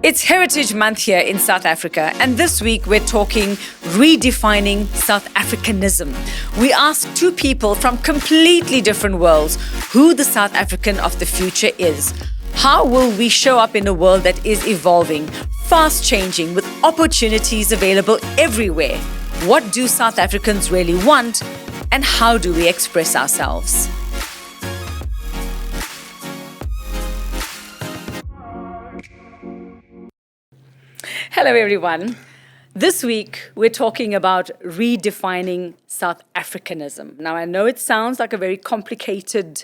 It's Heritage Month here in South Africa, and this week we're talking redefining South Africanism. We ask two people from completely different worlds who the South African of the future is. How will we show up in a world that is evolving, fast changing, with opportunities available everywhere? What do South Africans really want, and how do we express ourselves? Hello, everyone. This week, we're talking about redefining South Africanism. Now, I know it sounds like a very complicated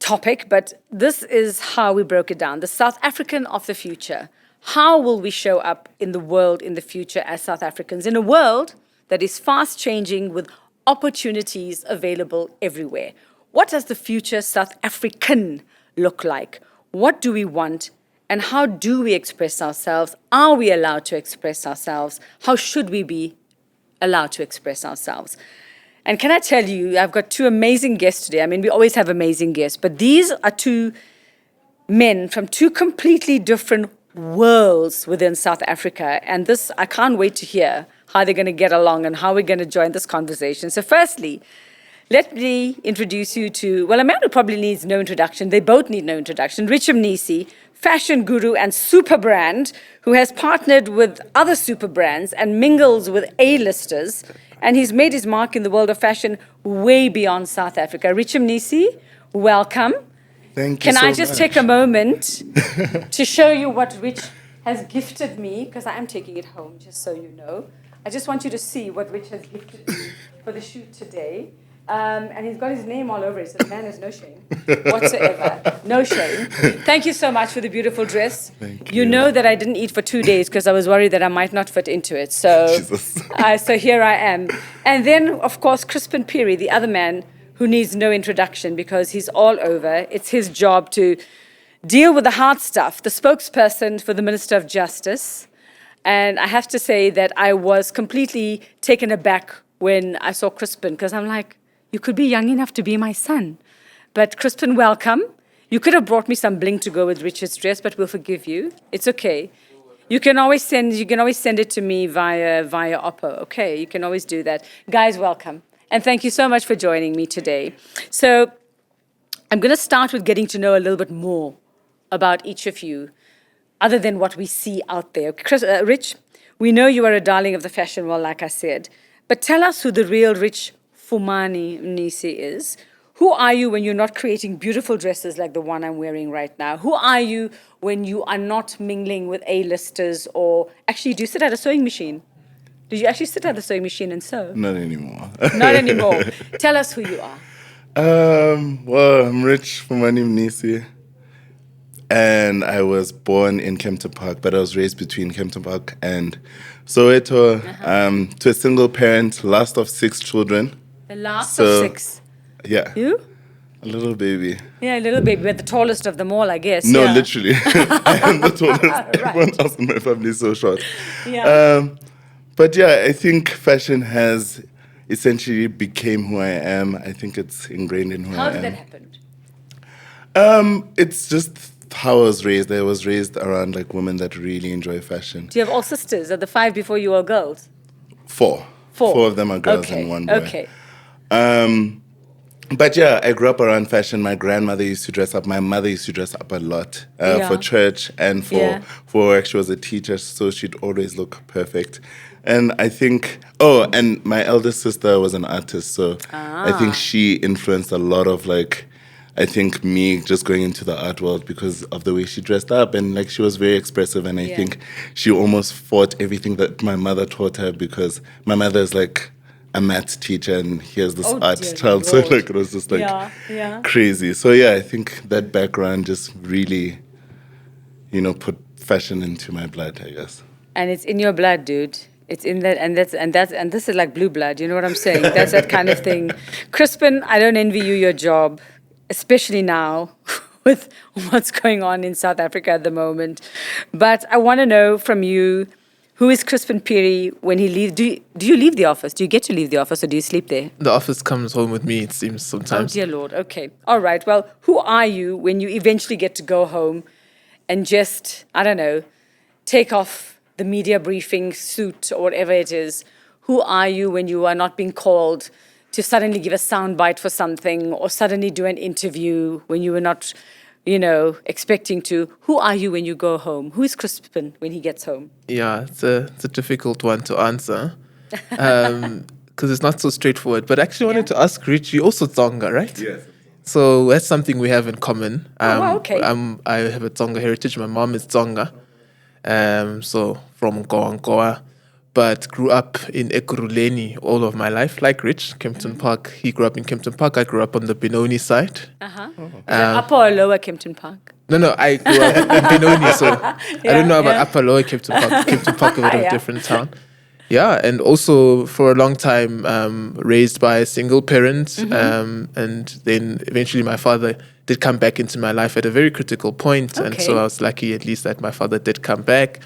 topic, but this is how we broke it down. The South African of the future. How will we show up in the world in the future as South Africans, in a world that is fast changing with opportunities available everywhere? What does the future South African look like? What do we want? And how do we express ourselves? Are we allowed to express ourselves? How should we be allowed to express ourselves? And can I tell you, I've got two amazing guests today. I mean, we always have amazing guests, but these are two men from two completely different worlds within South Africa. And this, I can't wait to hear how they're going to get along and how we're going to join this conversation. So firstly, let me introduce you to, well, a man who probably needs no introduction. They both need no introduction. Rich Mnisi, fashion guru and super brand, who has partnered with other super brands and mingles with A-listers. And he's made his mark in the world of fashion way beyond South Africa. Rich Mnisi, welcome. Thank you so much. Can I just take a moment to show you what Rich has gifted me, because I am taking it home, just so you know. I just want you to see what Rich has gifted me for the shoot today. And he's got his name all over it, so the man has no shame whatsoever. No shame. Thank you so much for the beautiful dress. Thank you. You know that I didn't eat for 2 days because I was worried that I might not fit into it. So, so here I am. And then, of course, Chrispin Phiri, the other man who needs no introduction because he's all over. It's his job to deal with the hard stuff, the spokesperson for the Minister of Justice. And I have to say that I was completely taken aback when I saw Chrispin, because I'm like, you could be young enough to be my son. But Chrispin, welcome. You could have brought me some bling to go with Richard's dress, but we'll forgive you. It's okay. You can always send it to me via OPPO. Okay, you can always do that. Guys, welcome. And thank you so much for joining me today. So I'm going to start with getting to know a little bit more about each of you, other than what we see out there. Rich, we know you are a darling of the fashion world, like I said, but tell us who the real Rich Mnisi is. Who are you when you're not creating beautiful dresses like the one I'm wearing right now? Who are you when you are not mingling with A-listers, or actually, do you sit at a sewing machine? Did you actually sit at the sewing machine and sew? Not anymore. Not anymore. Tell us who you are. Well, I'm Rich Mnisi, and I was born in Kempton Park, but I was raised between Kempton Park and Soweto, to a single parent, last of 6 children. The last of 6? Yeah. You? A little baby. Yeah, a little baby, but the tallest of them all, I guess. No, yeah. Literally. I am the tallest. Right. Everyone else in my family is so short. Yeah. But yeah, I think fashion has essentially became who I am. I think it's ingrained in who I am. How did that happen? It's just how I was raised. I was raised around like women that really enjoy fashion. Do you have all sisters? Are the 5 before you all girls? 4. 4 of them are girls and 1 boy. Okay. But yeah, I grew up around fashion. My grandmother used to dress up. My mother used to dress up a lot for church and for work. She was a teacher, so she'd always look perfect. And I think, and my eldest sister was an artist, so I think she influenced a lot of I think me just going into the art world because of the way she dressed up, and she was very expressive, and I think she almost fought everything that my mother taught her, because my mother is a maths teacher and here's this art child, so it was just crazy. So yeah, I think that background just really, put fashion into my blood, I guess. And it's in your blood, dude. It's in that, and this is like blue blood. You know what I'm saying? That's that kind of thing. Chrispin, I don't envy you your job, especially now with what's going on in South Africa at the moment. But I want to know from you, who is Chrispin Phiri when he leaves? Do you leave the office? Do you get to leave the office, or do you sleep there? The office comes home with me, it seems, sometimes. Oh, dear Lord. Okay. All right. Well, who are you when you eventually get to go home and just, I don't know, take off the media briefing suit or whatever it is, who are you when you are not being called to suddenly give a soundbite for something or suddenly do an interview when you were not, expecting to? Who are you when you go home? Who is Chrispin when he gets home? Yeah, it's a difficult one to answer because it's not so straightforward. But actually, I wanted to ask Rich, you also Tsonga, right? Yes. So that's something we have in common. Wow, okay. I have a Tsonga heritage. My mom is Tsonga, so from Nkoa, but grew up in Ekurhuleni all of my life, like Rich, Kempton Park. He grew up in Kempton Park. I grew up on the Benoni side. Uh-huh. Upper or lower Kempton Park? No, I grew up in Benoni, so I don't know about Upper Lower Kempton Park. Kempton Park is a bit of a different town. Yeah, and also for a long time raised by a single parent, and then eventually my father did come back into my life at a very critical point, and so I was lucky at least that my father did come back,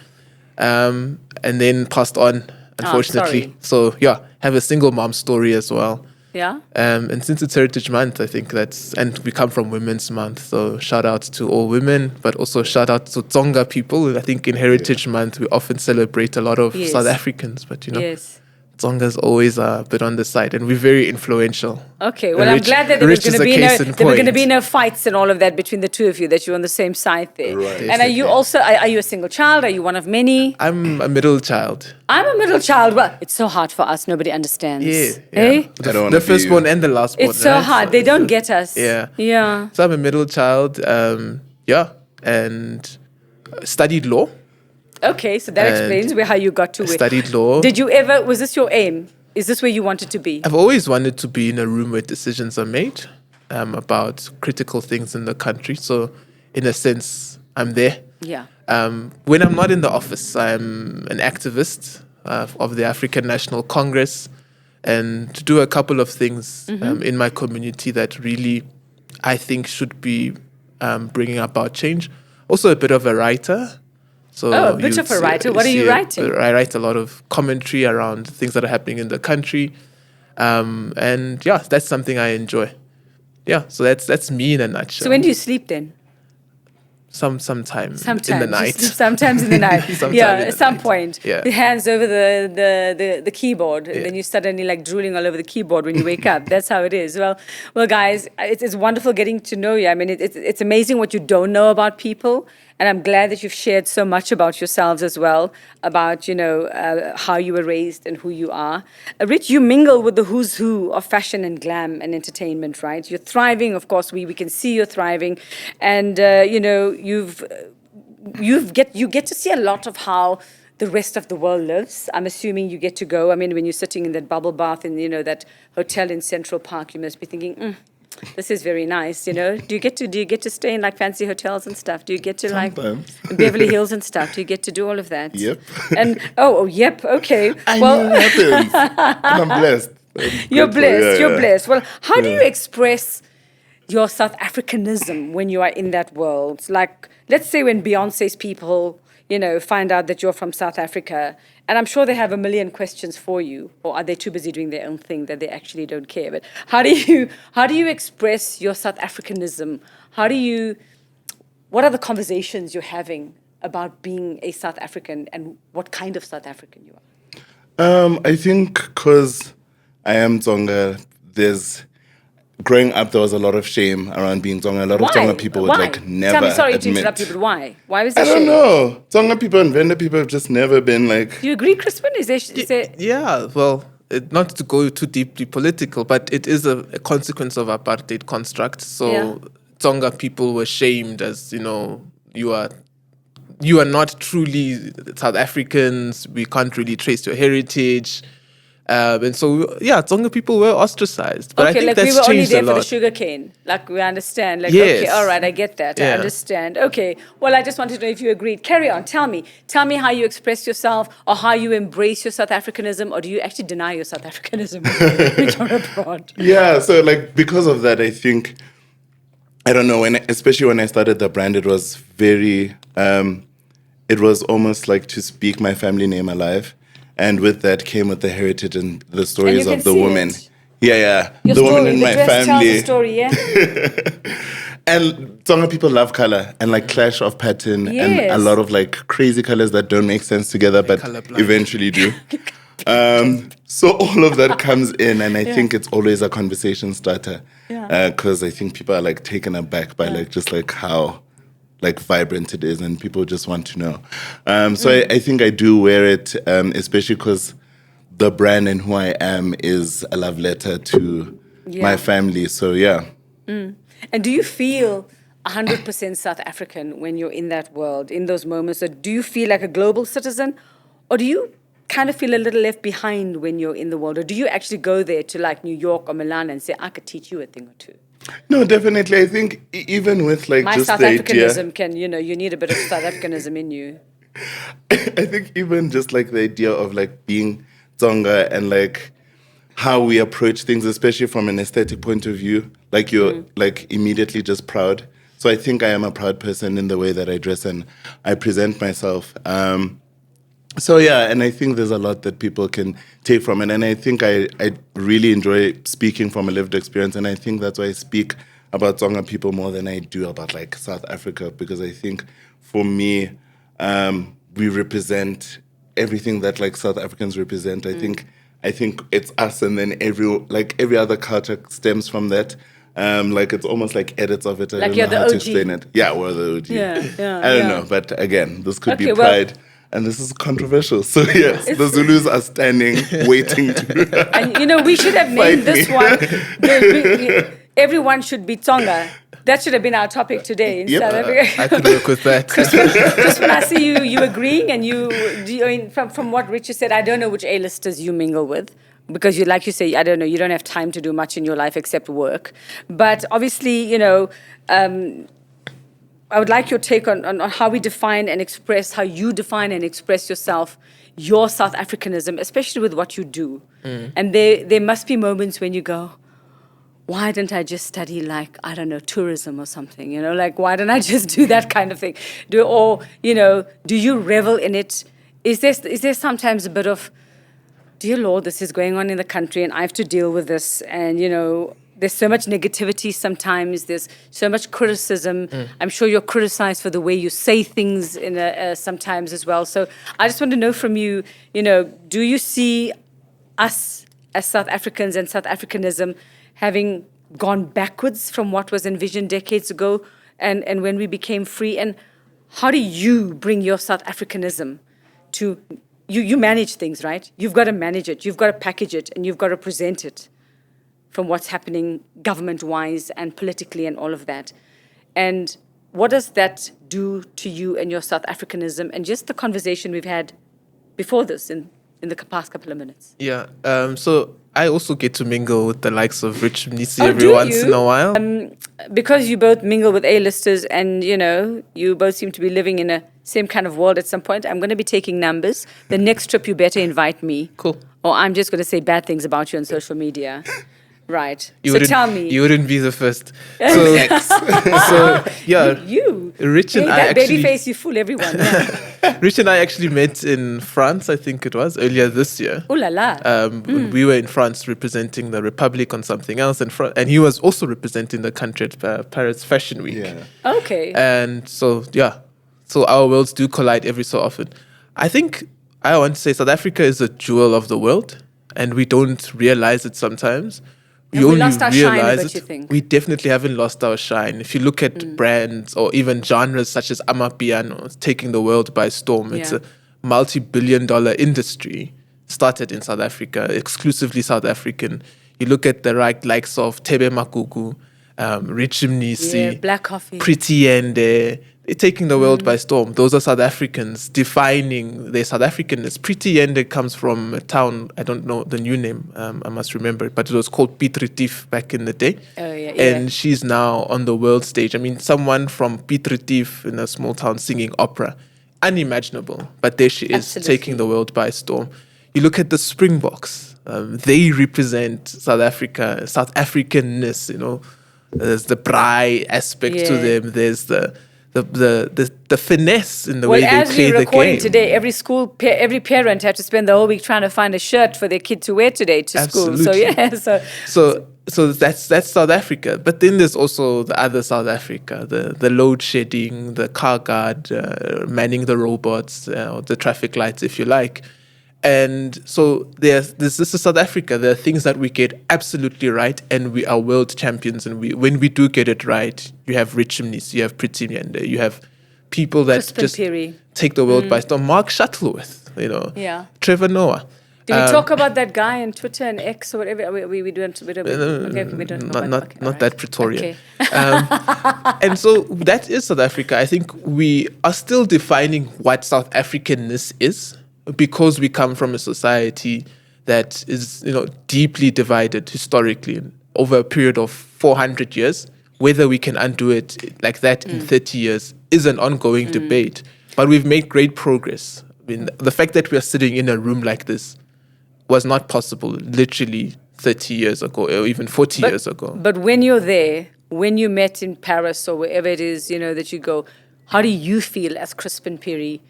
and then passed on, unfortunately. So yeah, have a single mom story as well. Yeah. And since it's Heritage Month, I think and we come from Women's Month, so shout out to all women, but also shout out to Tsonga people. I think in Heritage Month, we often celebrate a lot of South Africans, but Tsonga is always a bit on the side, and we're very influential. Okay, well, I'm glad that there were going to be no fights and all of that between the two of you, that you're on the same side there. Right. And are you also, are you a single child? Are you one of many? I'm a middle child. I'm a middle child. Well, it's so hard for us. Nobody understands. Yeah. Eh? The firstborn and the lastborn. It's so hard. They don't get us. Yeah. So I'm a middle child. And studied law. Okay, so that explains how you got to it. Studied law. Was this your aim? Is this where you wanted to be? I've always wanted to be in a room where decisions are made about critical things in the country. So in a sense, I'm there. Yeah. When I'm not in the office, I'm an activist of the African National Congress and to do a couple of things in my community that really I think should be bringing about change. Also a bit of a writer. So a bit of a writer. What are you writing? I write a lot of commentary around things that are happening in the country. And yeah, that's something I enjoy. Yeah, so that's me in a nutshell. So when do you sleep then? Sometimes in the night. Sometimes in the night. At some point. Yeah. The hands over the keyboard, and then you suddenly like drooling all over the keyboard when you wake up. That's how it is. Well, guys, it's wonderful getting to know you. I mean, it's amazing what you don't know about people, and I'm glad that you've shared so much about yourselves as well, about how you were raised and who you are. Rich, you mingle with the who's who of fashion and glam and entertainment, right? You're thriving, of course. We can see you're thriving, and you get to see a lot of how the rest of the world lives. I'm assuming you get to go. I mean, when you're sitting in that bubble bath in that hotel in Central Park, you must be thinking, this is very nice. Do you get to stay in like fancy hotels and stuff? Do you get to Sometimes. like Beverly Hills and stuff? Do you get to do all of that? Yep. And yep. Okay. I know it happens. And I'm blessed. You're blessed. You're blessed. Well, how do you express your South Africanism when you are in that world? Like, let's say when Beyonce's people, find out that you're from South Africa, and I'm sure they have a million questions for you, or are they too busy doing their own thing that they actually don't care? But how do you express your South Africanism? What are the conversations you're having about being a South African and what kind of South African you are? I think because I am Tsonga, growing up, there was a lot of shame around being Tsonga. A lot of Tsonga people would never Tell me, sorry admit. to interrupt you, but why? Why was there shame? I don't know. Tsonga people and Venda people have just never been like... Do you agree, Chrispin? Is there... Yeah, well, not to go too deeply political, but it is a consequence of apartheid construct. So Tsonga people were shamed as, you are not truly South Africans. We can't really trace your heritage. And so, Tsonga people were ostracized. But I think that's we were only changed there a for the lot. sugar cane. Like, we understand. Like, Yes. okay, all right, I get that. I understand. Okay, well, I just wanted to know if you agreed. Carry on. Tell me how you express yourself or how you embrace your South Africanism, or do you actually deny your South Africanism when you're abroad? Yeah, so because of that, I think, I don't know, especially when I started the brand, it was very, it was almost like to speak my family name alive. And with that came with the heritage and the stories of the women. It. Yeah. Your the story, women in my dress family. tells the story, yeah? And Tsonga people love color and like clash of pattern and a Yes. lot of like crazy colors that don't make sense together, but colorblind. eventually do. So all of that comes in, and I think it's always a conversation starter. Because I think people are like taken aback by like just like how like vibrant it is, and people just want to know. So I think I do wear it, especially because the brand and who I am is a love letter to my family. So yeah. And do you feel 100% South African when you're in that world, in those moments? Or do you feel like a global citizen? Or do you kind of feel a little left behind when you're in the world? Or do you actually go there to like New York or Milan and say, I could teach you a thing or two? No, definitely. I think even with like My just South the Africanism idea, can, you need a bit of South Africanism in you. I think even just like the idea of like being Tsonga and like how we approach things, especially from an aesthetic point of view, like you're like immediately just proud. So I think I am a proud person in the way that I dress and I present myself. So yeah, and I think there's a lot that people can take from it. And I think I really enjoy speaking from a lived experience. And I think that's why I speak about Tsonga people more than I do about like South Africa, because I think for me, we represent everything that like South Africans represent. I think it's us, and then every other culture stems from that. Like it's almost like edits of it. I Like don't you're know the how to OG. explain it. Yeah, we're the OG. I don't know, but again, this could be Okay, well- pride, and this is controversial. So yes, the Zulus are standing, waiting to. And we should have named Fight this me. one. Everyone should be Tsonga. That should have been our topic today in Yep. South Africa. I could work with that. Just when I see you agreeing, and from what Richard said, I don't know which A-listers you mingle with, because like you say, I don't know, you don't have time to do much in your life except work. But obviously, I would like your take on how we define and express, how you define and express yourself, your South Africanism, especially with what you do. And there must be moments when you go, why didn't I just study like, I don't know, tourism or something, like why didn't I just do that kind of thing? Do you revel in it? Is there sometimes a bit of, dear Lord, this is going on in the country and I have to deal with this, and there's so much negativity sometimes, there's so much criticism. I'm sure you're criticized for the way you say things sometimes as well. So I just want to know from you, do you see us as South Africans and South Africanism having gone backwards from what was envisioned decades ago and when we became free? And how do you bring your South Africanism to, you manage things, right? You've got to manage it, you've got to package it, and you've got to present it from what's happening government-wise and politically and all of that. And what does that do to you and your South Africanism and just the conversation we've had before this in the past couple of minutes? Yeah. So I also get to mingle with the likes of Rich Mnisi Oh, every do once you? in a while. Because you both mingle with A-listers and, you both seem to be living in a same kind of world at some point, I'm going to be taking numbers. The next trip, you better invite me. Cool. Or I'm just going to say bad things about you on social media. Right. You So wouldn't- tell me. You wouldn't be the first. So yeah. You. Rich and Hey, I that baby actually, face, you fool everyone. Yeah. Rich and I actually met in France, I think it was, earlier this year. Ooh la la. We were in France representing the Republic on something else, and he was also representing the country at Paris Fashion Week. Yeah. Okay. And so, so our worlds do collide every so often. I think I want to say South Africa is a jewel of the world, and we don't realize it sometimes. Have we lost our shine a bit, you think? We definitely haven't lost our shine. If you look at brands or even genres such as Amapiano, it's taking the world by storm. It's Yeah. a multi-billion-dollar industry started in South Africa, exclusively South African. You look at the likes of Tebe Makuku, Rich Mnisi, Yeah, Black Coffee. Pretty Yende. They're taking the world by storm. Those are South Africans defining their South Africanness. Pretty Yende comes from a town, I don't know the new name, I must remember it, but it was called Piet Retief back in the day. Oh, yeah, yeah. And she's now on the world stage. I mean, someone from Piet Retief in a small town singing opera, unimaginable. But there she is, Absolutely. taking the world by storm. You look at the Springboks. They represent South Africa, South Africanness, There's the braai aspect to Yeah. them. There's the finesse in the way they as play we're the recording game. today, every parent had to spend the whole week trying to find a shirt for their kid to wear today to school. So Absolutely. yeah, so that's South Africa. But then there's also the other South Africa, the load shedding, the car guard, manning the robots, or the traffic lights, if you like. And so this is South Africa. There are things that we get absolutely right, and we are world champions. And when we do get it right, you have Rich Mnisi, you have Pretty Nyende, you have people that Chrispin just Phiri. take the world by storm. Mark Shuttleworth, Trevor Noah. Do we talk about that guy on Twitter and X or whatever? We don't. We don't Not that Pretoria. Okay. And so that is South Africa. I think we are still defining what South Africanness is, because we come from a society that is, deeply divided historically over a period of 400 years. Whether we can undo it like that in 30 years is an ongoing debate. But we've made great progress. I mean, the fact that we are sitting in a room like this was not possible literally 30 years ago or even 40 years ago. But when you're there, when you met in Paris or wherever it is, that you go, how do you feel as Chrispin Phiri,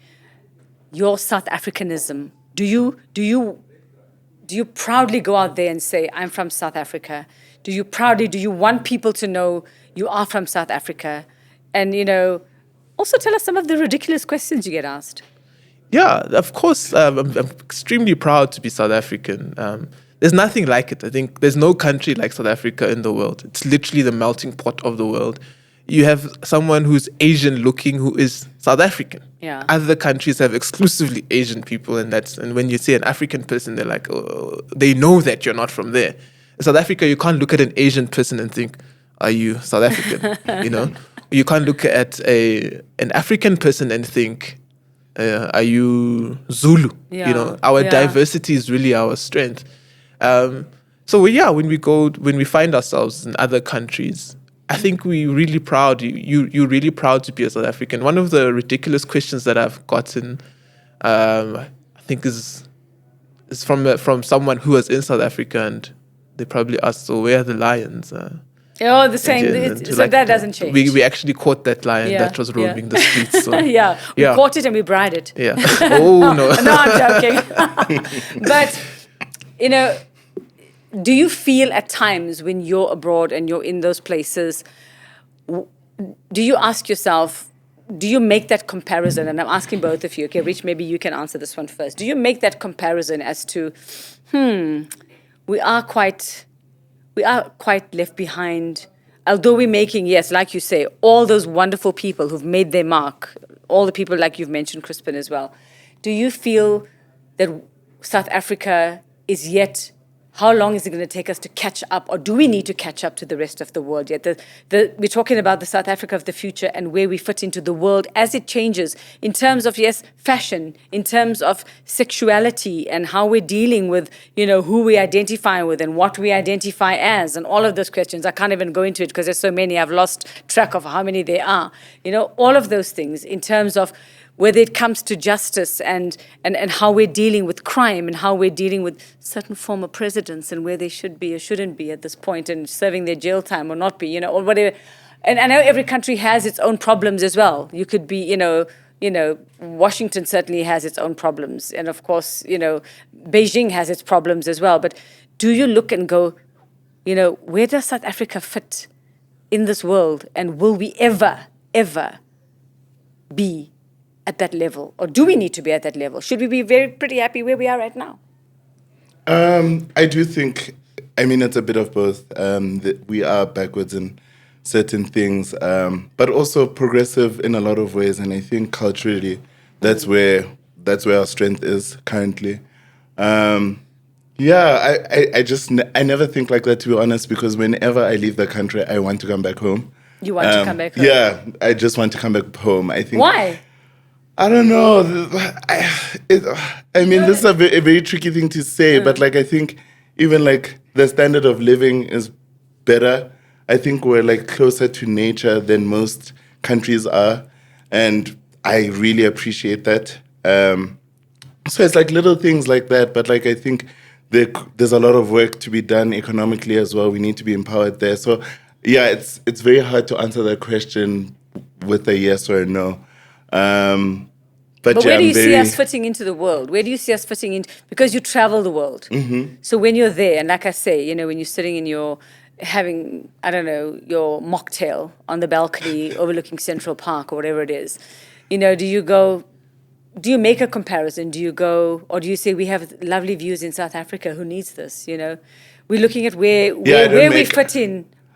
your South Africanism? Do you proudly go out there and say, I'm from South Africa? Do you want people to know you are from South Africa? And, also tell us some of the ridiculous questions you get asked. Yeah, of course. I'm extremely proud to be South African. There's nothing like it. I think there's no country like South Africa in the world. It's literally the melting pot of the world. You have someone who's Asian looking who is South African. Yeah. Other countries have exclusively Asian people, and when you say an African person, they're like, oh, they know that you're not from there. In South Africa, you can't look at an Asian person and think, are you South African? You can't look at an African person and think, are you Zulu? Yeah. Our diversity is really our strength. When we find ourselves in other countries, I think we're really proud. You're really proud to be a South African. One of the ridiculous questions that I've gotten, I think is from someone who was in South Africa, and they probably asked, so where are the lions? The same. So that doesn't change. We actually caught that lion that was roaming the streets. So. We caught it and we bred it. Yeah. Oh, no. No, I'm joking. But, do you feel at times when you're abroad and you're in those places, do you ask yourself, do you make that comparison? And I'm asking both of you. Okay, Rich, maybe you can answer this one first. Do you make that comparison as to, we are quite left behind, although we're making, yes, like you say, all those wonderful people who've made their mark, all the people like you've mentioned, Chrispin, as well. Do you feel that South Africa is yet, how long is it going to take us to catch up, or do we need to catch up to the rest of the world yet? We're talking about the South Africa of the future and where we fit into the world as it changes in terms of, yes, fashion, in terms of sexuality and how we're dealing with, who we identify with and what we identify as and all of those questions. I can't even go into it because there's so many. I've lost track of how many there are. All of those things in terms of whether it comes to justice and how we're dealing with crime and how we're dealing with certain former presidents and where they should be or shouldn't be at this point and serving their jail time or not be, or whatever. And I know every country has its own problems as well. You could be, Washington certainly has its own problems. And of course, Beijing has its problems as well. But do you look and go, where does South Africa fit in this world? And will we ever be at that level, or do we need to be at that level? Should we be pretty happy where we are right now? I do think, it's a bit of both. We are backwards in certain things, but also progressive in a lot of ways. And I think culturally, that's where our strength is currently. I never think like that, to be honest, because whenever I leave the country, I want to come back home. You want to come back home? Yeah, I just want to come back home. I think. Why? I don't know. This is a very tricky thing to say, but I think even the standard of living is better. I think we're closer to nature than most countries are, and I really appreciate that. So it's little things like that, but I think there's a lot of work to be done economically as well. We need to be empowered there. So yeah, it's very hard to answer that question with a yes or a no. But where do you see us fitting into the world? Where do you see us fitting in? Because you travel the world. Mm-hmm. So when you're there, and like I say, when you're sitting in your having, I don't know, your mocktail on the balcony overlooking Central Park or whatever it is, you know, do you make a comparison? Do you go, or do you say we have lovely views in South Africa? Who needs this? You know, we're looking at where we fit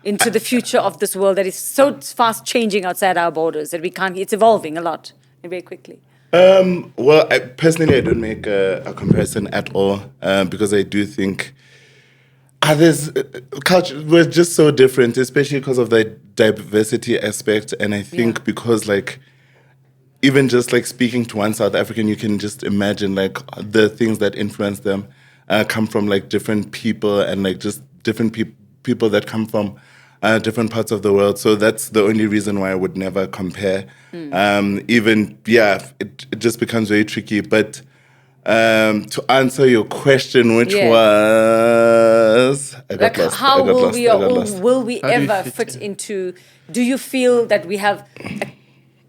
into the future of this world that is so fast changing outside our borders that we can't. It's evolving a lot and very quickly. Well, personally, I don't make a comparison at all because I do think others culture we're just so different, especially because of the diversity aspect. And I think because like, even just like speaking to one South African, you can just imagine like the things that influence them come from like different people and like just different people that come from different parts of the world. So that's the only reason why I would never compare. It just becomes very tricky. But to answer your question, which was, I got lost. How will we ever fit into? Do you feel that we have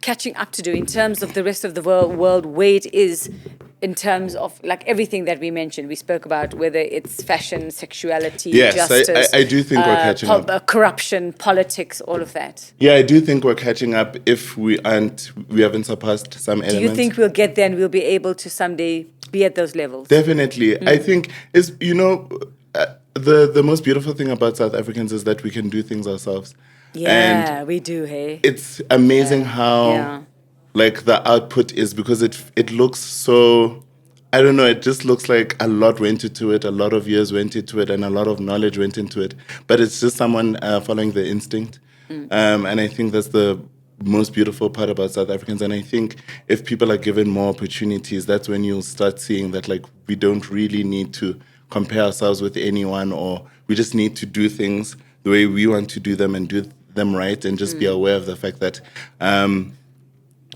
catching up to do in terms of the rest of the world where it is in terms of like everything that we mentioned? We spoke about whether it's fashion, sexuality, justice. I do think we're catching up. Corruption, politics, all of that. Yeah, I do think we're catching up if we haven't surpassed some elements. Do you think we'll get there and we'll be able to someday be at those levels? Definitely. I think it's, you know, the most beautiful thing about South Africans is that we can do things ourselves. Yeah, we do, hey. It's amazing how like the output is, because it looks so, I don't know, it just looks like a lot went into it, a lot of years went into it, and a lot of knowledge went into it. But it's just someone following the instinct. And I think that's the most beautiful part about South Africans. And I think if people are given more opportunities, that's when you'll start seeing that like we don't really need to compare ourselves with anyone, or we just need to do things the way we want to do them and do them right, and just be aware of the fact that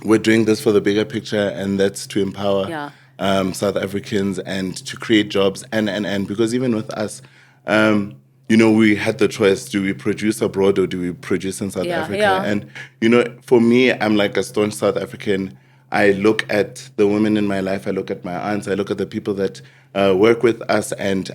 we're doing this for the bigger picture, and that's to empower South Africans and to create jobs. And because even with us, you know, we had the choice, do we produce abroad or do we produce in South Africa? And, you know, for me, I'm like a staunch South African. I look at the women in my life, I look at my aunts, I look at the people that work with us, and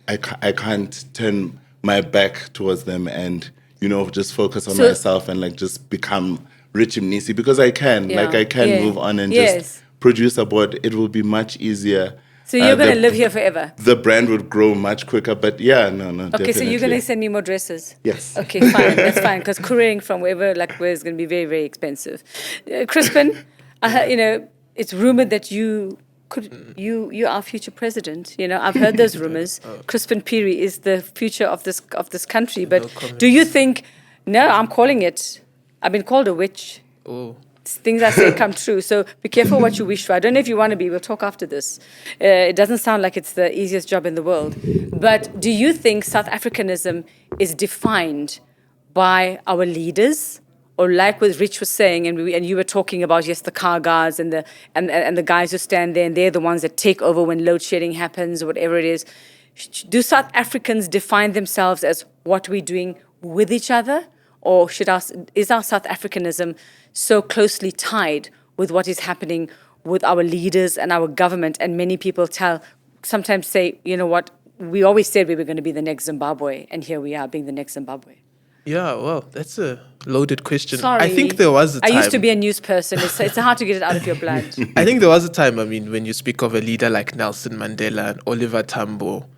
I can't turn my back towards them and, you know, just focus on myself and like just become Rich Mnisi, because I can. Like I can move on and just produce abroad. It will be much easier. So you're going to live here forever? The brand would grow much quicker, but no, okay, definitely. So you're going to send me more dresses? Yes. Okay, fine, that's fine, because couriering from where is going to be very, very expensive. Crispin, you know, it's rumored that you are our future president. You know, I've heard those rumors. Chrispin Phiri is the future of this country. But do you think? No, I'm calling it. I've been called a witch. Oh. Things I say come true. So be careful what you wish for. I don't know if you want to be. We'll talk after this. It doesn't sound like it's the easiest job in the world. But do you think South Africanism is defined by our leaders? Or like what Rich was saying, and you were talking about, yes, the car guards and the guys who stand there, and they're the ones that take over when load shedding happens or whatever it is. Do South Africans define themselves as what we're doing with each other? Or is our South Africanism so closely tied with what is happening with our leaders and our government? And many people sometimes say, you know what, we always said we were going to be the next Zimbabwe, and here we are being the next Zimbabwe. Yeah, well, that's a loaded question. Sorry. I think there was a time. I used to be a news person. It's hard to get it out of your blood. I think there was a time, I mean, when you speak of a leader like Nelson Mandela and Oliver Tambo,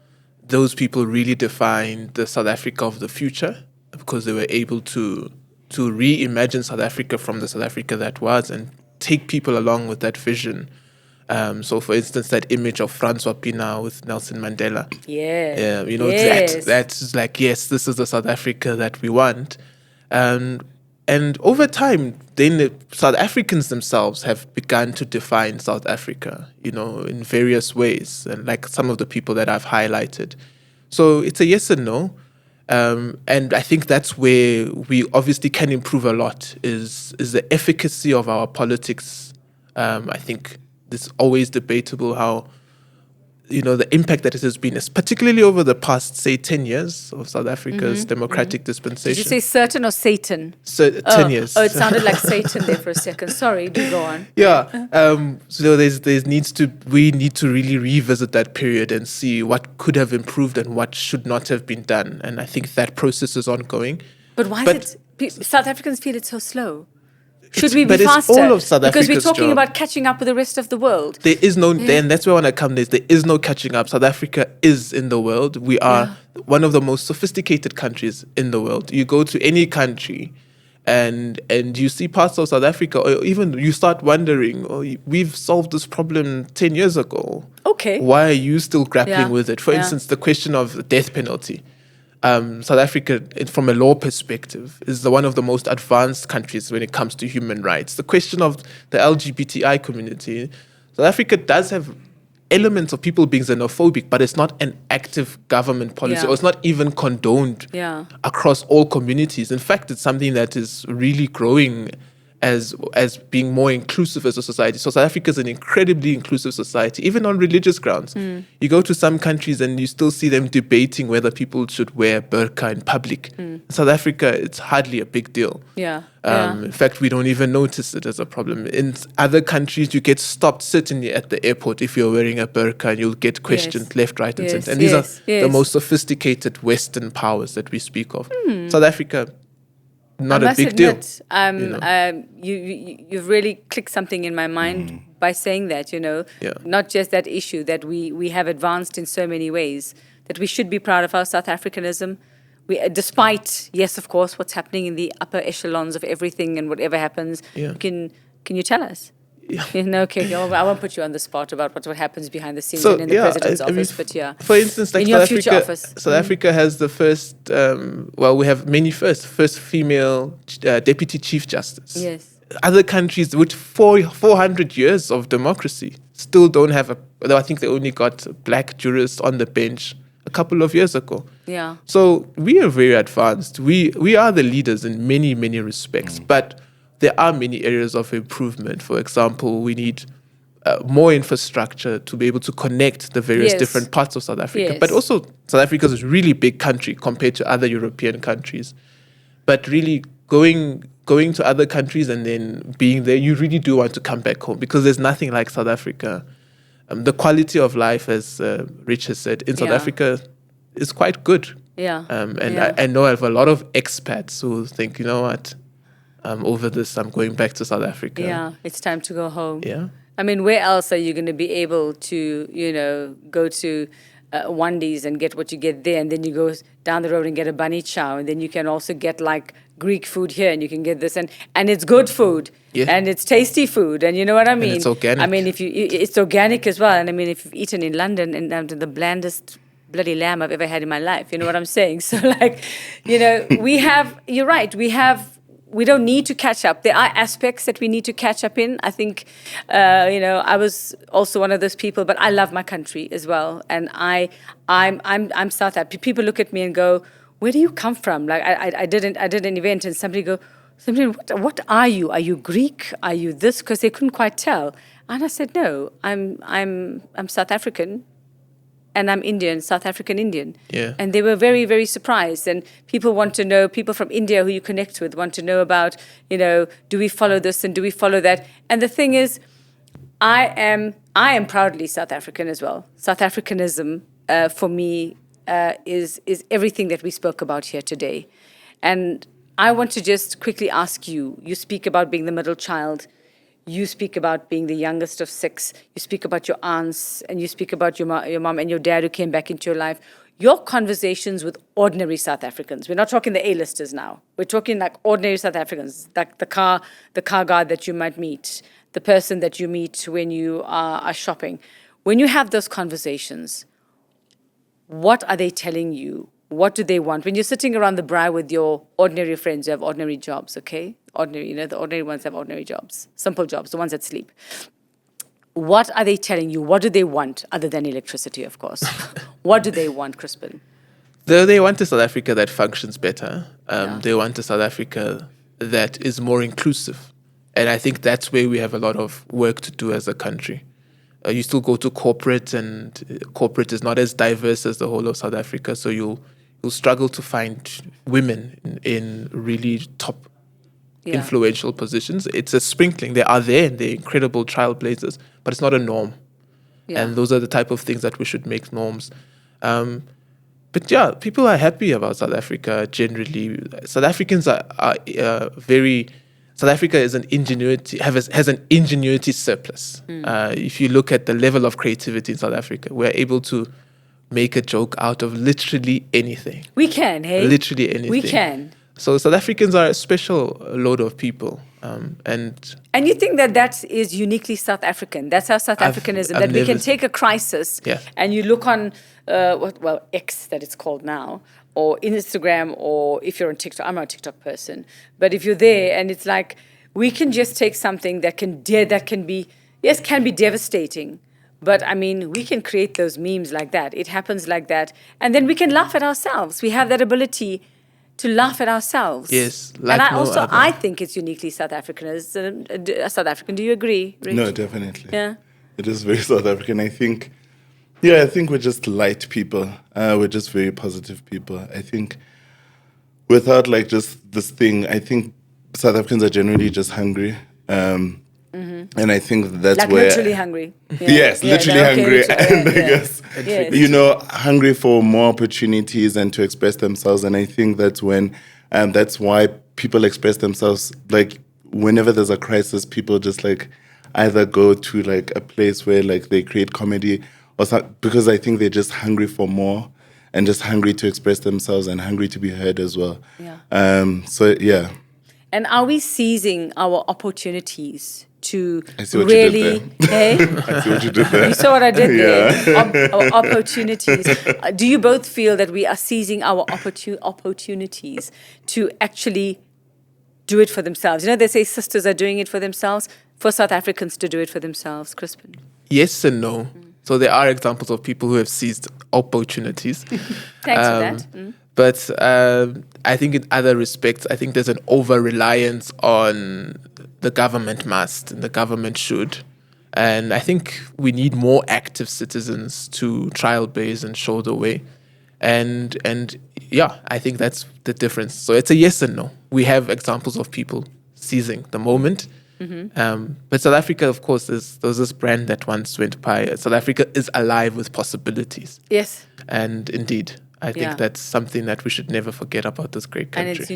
those people really defined the South Africa of the future, because they were able to reimagine South Africa from the South Africa that was and take people along with that vision. So, for instance, that image of Francois Pienaar with Nelson Mandela. Yeah. You know, that's like, yes, this is the South Africa that we want. And over time, then the South Africans themselves have begun to define South Africa, you know, in various ways, and like some of the people that I've highlighted. So it's a yes and no. And I think that's where we obviously can improve a lot is the efficacy of our politics. I think it's always debatable how the impact that it has been, particularly over the past, say, 10 years of South Africa's democratic dispensation. Did you say certain or Satan? So 10 years. Oh, it sounded like Satan there for a second. Sorry, do go on. Yeah. So we need to really revisit that period and see what could have improved and what should not have been done. And I think that process is ongoing. But why is it South Africans feel it's so slow? Should we be faster? It's all of South Africa's because we're talking job. about catching up with the rest of the world. There is no, and that's where I want to come. There is no catching up. South Africa is in the world. We are one of the most sophisticated countries in the world. You go to any country, and you see parts of South Africa, or even you start wondering, we've solved this problem 10 years ago. Okay. Why are you still grappling with it? For instance, the question of the death penalty. South Africa, from a law perspective, is one of the most advanced countries when it comes to human rights. The question of the LGBTI community, South Africa does have elements of people being xenophobic, but it's not an active government policy, or it's not even condoned across all communities. In fact, it's something that is really growing as being more inclusive as a society. So South Africa is an incredibly inclusive society, even on religious grounds. You go to some countries and you still see them debating whether people should wear burqa in public. In South Africa, it's hardly a big deal. In fact, we don't even notice it as a problem. In other countries, you get stopped sitting at the airport if you're wearing a burqa, and you'll get questioned left, right, and center. And these are the most sophisticated Western powers that we speak of. South Africa, not a big deal. You've really clicked something in my mind by saying that, not just that issue that we have advanced in so many ways, that we should be proud of our South Africanism. Despite, yes, of course, what's happening in the upper echelons of everything and whatever happens, can you tell us? Okay, I won't put you on the spot about what happens behind the scenes and in the president's office, but for instance, like in your future office. South Africa has the first, we have many first female deputy chief justice. Yes. Other countries with 400 years of democracy still don't have although I think they only got black jurists on the bench a couple of years ago. Yeah. So we are very advanced. We are the leaders in many, many respects, but there are many areas of improvement. For example, we need more infrastructure to be able to connect the various different parts of South Africa. But also, South Africa is a really big country compared to other European countries. But really, going to other countries and then being there, you really do want to come back home, because there's nothing like South Africa. The quality of life, as Rich has said, in South Africa is quite good. I know I have a lot of expats who think, you know what, over this, I'm going back to South Africa. Yeah, it's time to go home. Yeah. I mean, where else are you going to be able to, go to Wandies and get what you get there, and then you go down the road and get a bunny chow, and then you can also get like Greek food here, and you can get this, and it's good food, and it's tasty food, and you know what I mean? And it's organic. I mean, it's organic as well, and I mean, if you've eaten in London, and the blandest bloody lamb I've ever had in my life, you know what I'm saying? So like, you're right, we don't need to catch up. There are aspects that we need to catch up in. I think, I was also one of those people, but I love my country as well. And I'm South African. People look at me and go, "Where do you come from?" Like I did an event, and somebody what are you? Are you Greek? Are you this? Because they couldn't quite tell. And I said, "No, I'm South African. And I'm Indian, South African Indian." Yeah. And they were very, very surprised. And people want to know, people from India who you connect with want to know about, do we follow this and do we follow that? And the thing is, I am proudly South African as well. South Africanism, for me, is everything that we spoke about here today. And I want to just quickly ask you speak about being the middle child. You speak about being the youngest of 6. You speak about your aunts, and you speak about your mom and your dad who came back into your life. Your conversations with ordinary South Africans. We're not talking the A-listers now. We're talking like ordinary South Africans, like the car guard that you might meet, the person that you meet when you are shopping. When you have those conversations, what are they telling you? What do they want? When you're sitting around the braai with your ordinary friends who have ordinary jobs, okay? Ordinary, the ordinary ones have ordinary jobs, simple jobs, the ones that sleep. What are they telling you? What do they want, other than electricity, of course? What do they want, Chrispin? They want a South Africa that functions better. They want a South Africa that is more inclusive. And I think that's where we have a lot of work to do as a country. You still go to corporate, and corporate is not as diverse as the whole of South Africa. So you'll struggle to find women in really top influential positions. It's a sprinkling. They are there and they're incredible trailblazers, but it's not a norm. Yeah. And those are the type of things that we should make norms. But yeah, people are happy about South Africa generally. South Africans are very... South Africa is has an ingenuity surplus. If you look at the level of creativity in South Africa, we're able to make a joke out of literally anything. We can, hey? Literally anything. We can. So South Africans are a special load of people. And you think that is uniquely South African. That's how South Africanism, that we can take a crisis and you look on, X that it's called now, or Instagram, or if you're on TikTok. I'm not a TikTok person. But if you're there and it's like, we can just take something that can be devastating. But I mean, we can create those memes like that. It happens like that. And then we can laugh at ourselves. We have that ability to laugh at ourselves. Yes. Like I think it's uniquely South African. South African. Do you agree, Rich? No, definitely. Yeah. It is very South African. I think we're just light people. We're just very positive people. I think without like just this thing, I think South Africans are generally just hungry. And I think that's like where... literally hungry. Yeah. Yes, literally hungry. And I guess, yes. Hungry for more opportunities and to express themselves. And I think that's when, that's why people express themselves. Like, whenever there's a crisis, people just like either go to like a place where like they create comedy or something, because I think they're just hungry for more and just hungry to express themselves and hungry to be heard as well. Yeah. And are we seizing our opportunities to really... Hey? I see what you did there. You saw what I did there? Our opportunities. Do you both feel that we are seizing our opportunities to actually do it for themselves? You know, they say sisters are doing it for themselves. For South Africans to do it for themselves, Chrispin? Yes and no. So there are examples of people who have seized opportunities. Thanks for that. But I think in other respects, I think there's an over-reliance on the government must and the government should. And I think we need more active citizens to trailblaze and show the way. And yeah, I think that's the difference. So it's a yes and no. We have examples of people seizing the moment. But South Africa, of course, there was this brand that once went by. South Africa is alive with possibilities. Yes. And indeed, I think that's something that we should never forget about this great country. And it's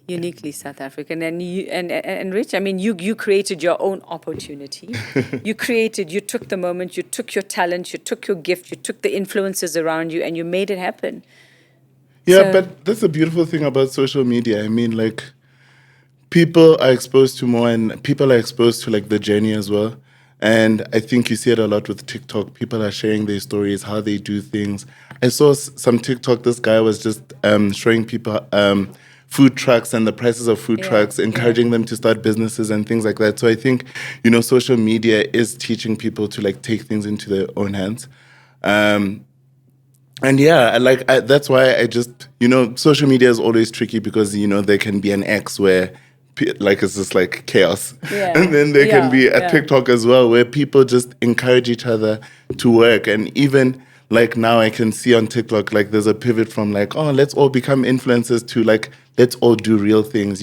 uniquely South African. And Rich, I mean, you created your own opportunity. You took the moment, you took your talent, you took your gift, you took the influences around you, and you made it happen. Yeah, but that's the beautiful thing about social media. I mean, like, people are exposed to more, and people are exposed to like the journey as well. And I think you see it a lot with TikTok. People are sharing their stories, how they do things. I saw some TikTok, this guy was just showing people food trucks and the prices of food trucks, encouraging them to start businesses and things like that. So I think, social media is teaching people to like take things into their own hands. And yeah, that's why I just, social media is always tricky because, there can be an X where it's just like chaos. Yeah. And then there can be a TikTok as well where people just encourage each other to work. And even like now I can see on TikTok, like there's a pivot from like, oh, let's all become influencers to like, let's all do real things,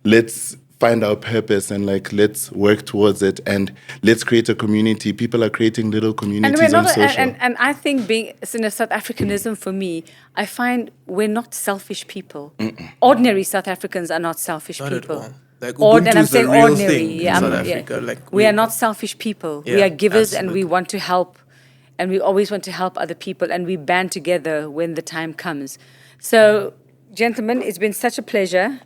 let's find our purpose and like, let's work towards it and let's create a community. People are creating little communities on social. And I think being in a South Africanism for me, I find we're not selfish people. Ordinary South Africans are not selfish not people. At all. Like Ubuntu and I'm is the saying real ordinary. thing in South Africa. Like we are not selfish people. We are givers and we absolutely. want to help. And we always want to help other people. And we band together when the time comes. So, gentlemen, it's been such a pleasure.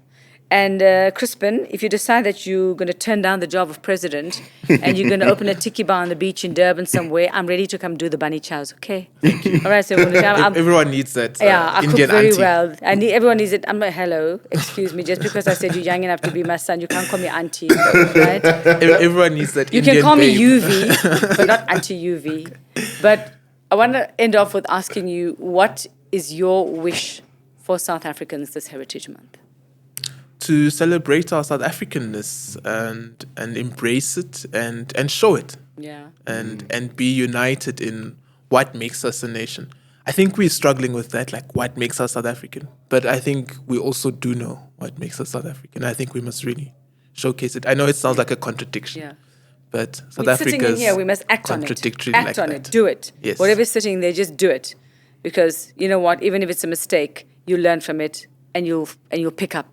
And Chrispin, if you decide that you're going to turn down the job of president and you're going to open a tiki bar on the beach in Durban somewhere, I'm ready to come do the bunny chows, okay? Thank you. All right, so everyone needs that I Indian cook very auntie. well. Everyone needs it. I'm like, hello, excuse me, just because I said you're young enough to be my son, you can't call me auntie, right? Everyone needs that You Indian can call me babe. UV, but not Auntie UV. But I want to end off with asking you, what is your wish for South Africans this Heritage Month? To celebrate our South Africanness and embrace it and show it. and be united in what makes us a nation. I think we're struggling with that, like what makes us South African. But I think we also do know what makes us South African. I think we must really showcase it. I know it sounds like a contradiction, but South Africa sitting in here, we must act on it. Act on it. Do it. Yes. Whatever's sitting there, just do it. Because you know what? Even if it's a mistake, you learn from it and you'll pick up.